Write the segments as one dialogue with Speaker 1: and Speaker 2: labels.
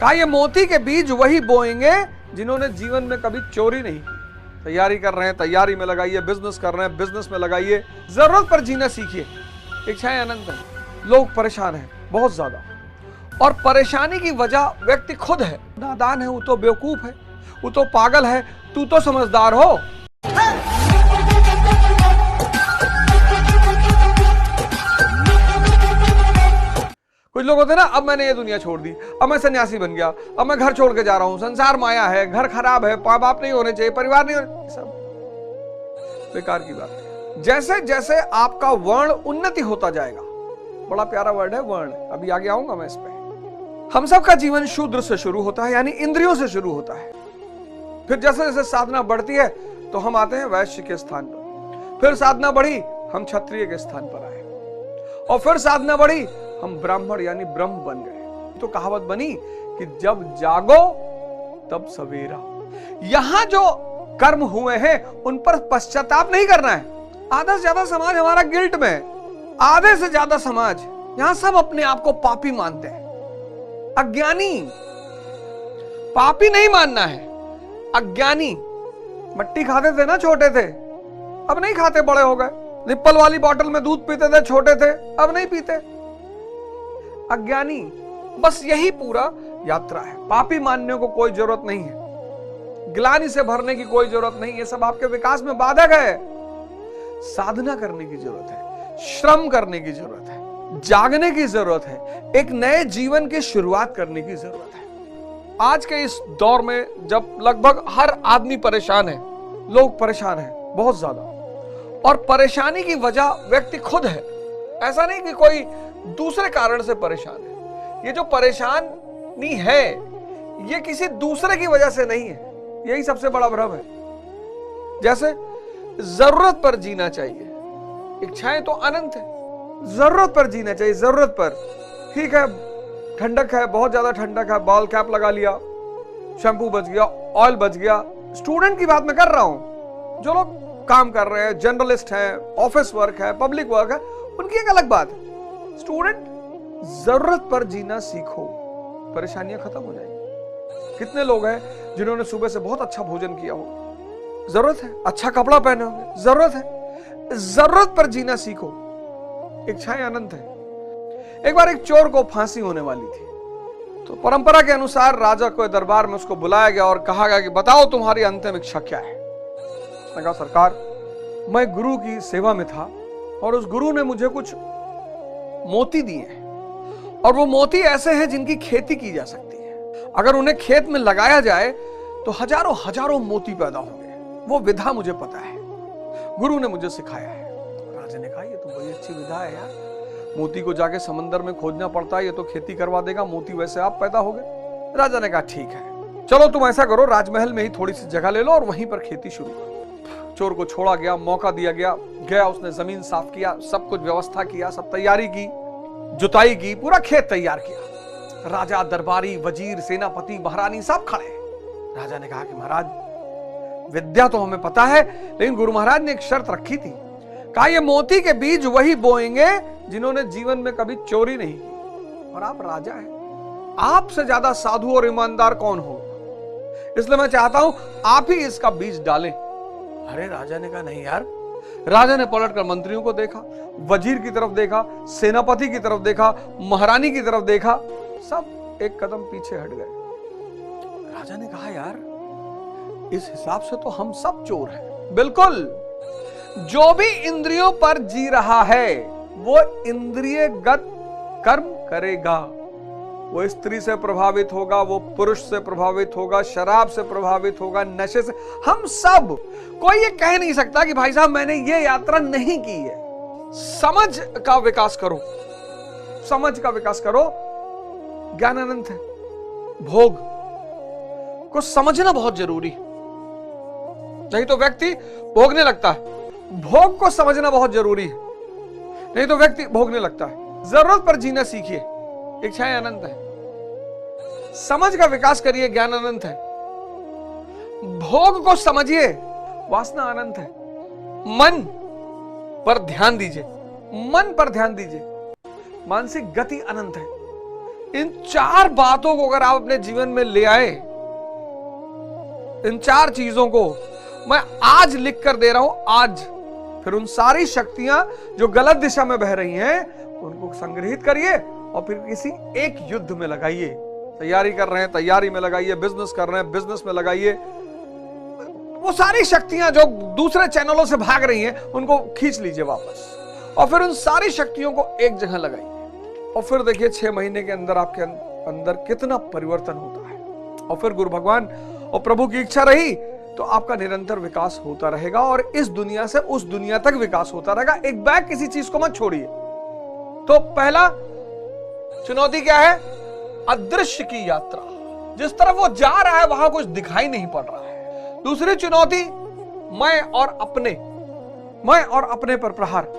Speaker 1: कहा ये मोती के बीज वही बोएंगे जिन्होंने जीवन में कभी चोरी नहीं की। तैयारी कर रहे हैं, तैयारी में लगाइए, बिजनेस कर रहे हैं, बिजनेस में लगाइए, जरूरत पर जीना सीखिए। इच्छाएं अनंत है, लोग परेशान हैं बहुत ज्यादा, और परेशानी की वजह व्यक्ति खुद है। नादान है वो तो बेवकूफ है, वो तो पागल है, तू तो समझदार हो। कुछ लोग होते हैं ना, अब मैंने ये दुनिया छोड़ दी, अब मैं सन्यासी बन गया, अब मैं घर छोड़ के जा रहा हूं, संसार माया है, घर खराब है, माँ बाप नहीं होने चाहिए, परिवार नहीं होने, सब बेकार की बात है। जैसे जैसे आपका वर्ण उन्नति होता जाएगा, बड़ा प्यारा वर्ड है वर्ण, अभी आगे आऊंगा मैं इस पे। हम सबका जीवन शूद्र से शुरू होता है, यानी इंद्रियों से शुरू होता है। फिर जैसे जैसे साधना बढ़ती है तो हम आते हैं वैश्य के स्थान पर, फिर साधना बढ़ी हम क्षत्रिय के स्थान पर आए, और फिर साधना बढ़ी हम ब्राह्मण यानी ब्रह्म बन गए। तो कहावत बनी कि जब जागो तब सवेरा। यहां जो कर्म हुए हैं उन पर पश्चाताप नहीं करना है। आधा से ज्यादा समाज हमारा गिल्ट में है, आधे से ज्यादा समाज यहां सब अपने आप को पापी मानते हैं। अज्ञानी, पापी नहीं मानना है, अज्ञानी। मट्टी खाते थे ना छोटे थे, अब नहीं खाते, बड़े हो गए। निप्पल वाली बोतल में दूध पीते थे छोटे थे, अब नहीं पीते। अज्ञानी, बस यही पूरा यात्रा है। पापी मानने को कोई जरूरत नहीं है, ग्लानि से भरने की कोई जरूरत नहीं, ये सब आपके विकास में बाधक है। साधना करने की जरूरत है, श्रम करने की जरूरत है, जागने की जरूरत है, एक नए जीवन की शुरुआत करने की जरूरत है। आज के इस दौर में जब लगभग हर आदमी परेशान है, लोग परेशान हैं बहुत ज्यादा, और परेशानी की वजह व्यक्ति खुद है। ऐसा नहीं कि कोई दूसरे कारण से परेशान है। ये जो परेशानी है ये किसी दूसरे की वजह से नहीं है, यही सबसे बड़ा भ्रम है। जैसे जरूरत पर जीना चाहिए, इच्छाएं तो अनंत है, जरूरत पर जीना चाहिए, जरूरत पर। ठीक है, ठंडक है, बहुत ज्यादा ठंडक है, बॉल कैप लगा लिया, शैम्पू बच गया, ऑयल बच गया। स्टूडेंट की बात मैं कर रहा हूं, जो लोग काम कर रहे हैं, जर्नलिस्ट हैं, ऑफिस वर्क है, पब्लिक वर्क है, उनकी एक अलग बात है। स्टूडेंट, जरूरत पर जीना सीखो, परेशानियां खत्म हो जाएंगी। कितने लोग हैं जिन्होंने सुबह से बहुत अच्छा भोजन किया हो, जरूरत है, अच्छा कपड़ा पहने होंगे, जरूरत है, जरूरत पर जीना सीखो। इच्छाएं अनंत है। एक बार एक चोर को फांसी होने वाली थी, तो परंपरा के अनुसार राजा को दरबार में उसको बुलाया गया और कहा गया कि बताओ तुम्हारी अंतिम इच्छा क्या है। उसने कहा सरकार, मैं गुरु की सेवा में था और उस गुरु ने मुझे कुछ मोती दिए हैं, और वो मोती ऐसे हैं जिनकी खेती की जा सकती है। अगर उन्हें खेत में लगाया जाए तो हजारों हजारों मोती पैदा होंगे। वो विधा मुझे पता है, गुरु ने मुझे सिखाया है। राजा ने कहा ये तो बड़ी अच्छी विधा है यार, मोती को जाके समंदर में खोजना पड़ता है, ये तो खेती करवा देगा, मोती वैसे आप पैदा हो गए। राजा ने कहा ठीक है, चलो तुम ऐसा करो, राजमहल में ही थोड़ी सी जगह ले लो और वहीं पर खेती शुरू करो। चोर को छोड़ा गया, मौका दिया गया, गया, उसने जमीन साफ किया, सब कुछ व्यवस्था किया, सब तैयारी की, जुताई की, पूरा खेत तैयार किया। राजा, दरबारी, वजीर, सेनापति, महारानी सब खड़े। राजा ने कहा कि महाराज विद्या तो हमें पता है, लेकिन गुरु महाराज ने एक शर्त रखी थी। कहा ये मोती के बीज वही बोएंगे जिन्होंने जीवन में कभी चोरी नहीं की। और आप राजा हैं, आपसे ज्यादा साधु और ईमानदार कौन हो, इसलिए मैं चाहता हूं आप ही इसका बीज डालें। अरे राजा ने कहा नहीं यार। राजा ने पलटकर मंत्रियों को देखा, वजीर की तरफ देखा, सेनापति की तरफ देखा, महारानी की तरफ देखा, सब एक कदम पीछे हट गए। राजा ने कहा यार इस हिसाब से तो हम सब चोर हैं। बिल्कुल, जो भी इंद्रियों पर जी रहा है वो इंद्रियगत कर्म करेगा। वो स्त्री से प्रभावित होगा, वो पुरुष से प्रभावित होगा, शराब से प्रभावित होगा, नशे से, हम सब। कोई ये कह नहीं सकता कि भाई साहब मैंने ये यात्रा नहीं की है। समझ का विकास करो, समझ का विकास करो। ज्ञान अनंत है, भोग को समझना बहुत जरूरी, नहीं तो व्यक्ति भोगने लगता है। भोग को समझना बहुत जरूरी है, नहीं तो व्यक्ति भोगने लगता है। जरूरत पर जीना सीखिए, इच्छाएं अनंत है। समझ का विकास करिए, ज्ञान अनंत है। भोग को समझिए, वासना अनंत है। मन पर ध्यान दीजिए, मन पर ध्यान दीजिए। मानसिक गति अनंत है, इन 4 बातों को अगर आप अपने जीवन में ले आए, इन 4 चीजों को मैं आज लिख कर दे रहा हूं, आज, फिर उन सारी शक्तियां जो गलत दिशा में बह रही हैं उनको संग्रहित करिए और फिर किसी एक युद्ध में लगाइए। तैयारी कर रहे हैं, तैयारी में लगाइए, बिजनेस कर रहे हैं, बिजनेस में लगाइए। वो सारी शक्तियां जो दूसरे चैनलों से भाग रही हैं उनको खींच लीजिए वापस, और फिर उन सारी शक्तियों को एक जगह लगाइए। और फिर देखिए 6 महीने के अंदर आपके अंदर कितना परिवर्तन होता है। और फिर गुरु भगवान और प्रभु की इच्छा रही तो आपका निरंतर विकास होता रहेगा और इस दुनिया से उस दुनिया तक विकास होता रहेगा। एक बैग किसी चीज को मत छोड़िए। तो पहला चुनौती क्या है? अदृश्य की यात्रा। जिस तरफ वो जा रहा है वहां कुछ दिखाई नहीं पड़ रहा है। दूसरी चुनौती मैं और अपने पर प्रहार।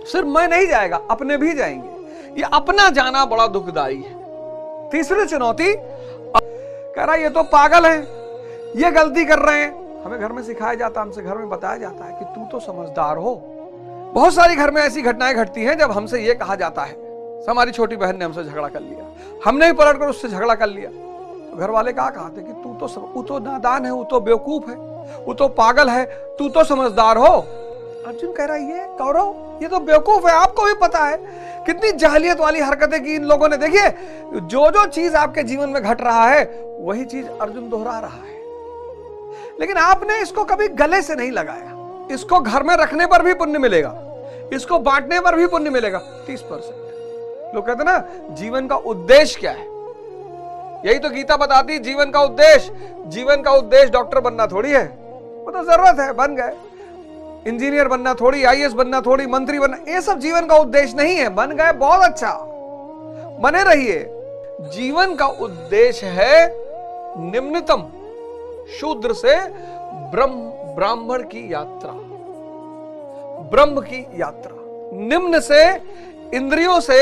Speaker 1: सिर्फ मैं नहीं जाएगा, अपने भी जाएंगे। ये अपना जाना बड़ा दुखदाई है। तीसरी चुनौती, कह रहा ये तो पागल है, ये गलती कर रहे हैं। हमें घर में सिखाया जाता है, हमसे घर में बताया जाता है कि तू तो समझदार हो। बहुत सारी घर में ऐसी घटनाएं घटती हैं जब हमसे ये कहा जाता है, हमारी छोटी बहन ने हमसे झगड़ा कर लिया, हमने ही पलट कर उससे झगड़ा कर लिया, तो घर वाले क्या कहते कि तू तो नादान है, वो तो बेवकूफ है, वो तो पागल है, तू तो समझदार हो। अर्जुन कह रहा है ये कौरव, ये तो बेवकूफ है, आपको भी पता है कितनी जाहिलियत वाली हरकतें की इन लोगों ने। देखिए जो चीज आपके जीवन में घट रहा है वही चीज अर्जुन दोहरा रहा है, लेकिन आपने इसको कभी गले से नहीं लगाया। इसको घर में रखने पर भी पुण्य मिलेगा, इसको बांटने पर भी पुण्य मिलेगा 30%। लोग कहते ना जीवन का उद्देश्य क्या है, यही तो गीता बताती है जीवन का उद्देश्य डॉक्टर बनना थोड़ी है, वो तो जरूरत है, बन गए। इंजीनियर बनना थोड़ी, आईएएस बनना थोड़ी, मंत्री बनना, ये सब जीवन का उद्देश्य नहीं है। बन गए, बहुत अच्छा, बने रहिए। जीवन का उद्देश्य है निम्नतम शूद्र से ब्राह्मण की यात्रा, ब्रह्म की यात्रा। निम्न से इंद्रियों से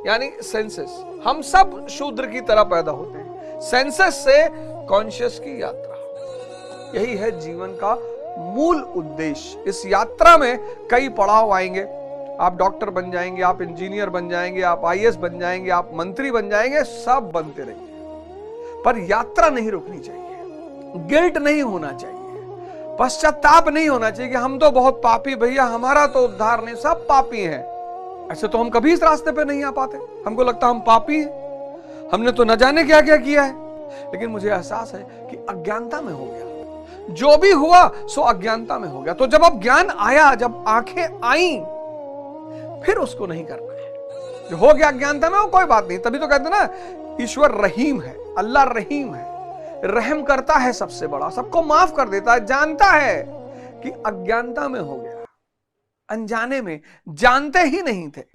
Speaker 1: यानी सेंसेस, हम सब शूद्र की तरह पैदा होते हैं। सेंसेस से कॉन्शियस की यात्रा, यही है जीवन का मूल उद्देश्य। इस यात्रा में कई पड़ाव आएंगे। आप डॉक्टर बन जाएंगे, आप इंजीनियर बन जाएंगे, आप आईएएस बन जाएंगे, आप मंत्री बन जाएंगे, सब बनते रहेंगे, पर यात्रा नहीं रुकनी चाहिए। गिल्ट नहीं होना चाहिए, पश्चाताप नहीं होना चाहिए कि हम तो बहुत पापी, भैया हमारा तो उद्धार नहीं, सब पापी हैं। ऐसे तो हम कभी इस रास्ते पे नहीं आ पाते, हमको लगता हम पापी हैं, हमने तो न जाने क्या क्या किया है। लेकिन मुझे एहसास है कि अज्ञानता में हो गया, जो भी हुआ सो अज्ञानता में हो गया। तो जब अब ज्ञान आया, जब आंखें आई, फिर उसको नहीं करना है। जो हो गया अज्ञानता में वो कोई बात नहीं। तभी तो कहते ना ईश्वर रहीम है, अल्लाह रहीम है, रहम करता है, सबसे बड़ा, सबको माफ कर देता है। जानता है कि अज्ञानता में हो गया, अनजाने में, जानते ही नहीं थे।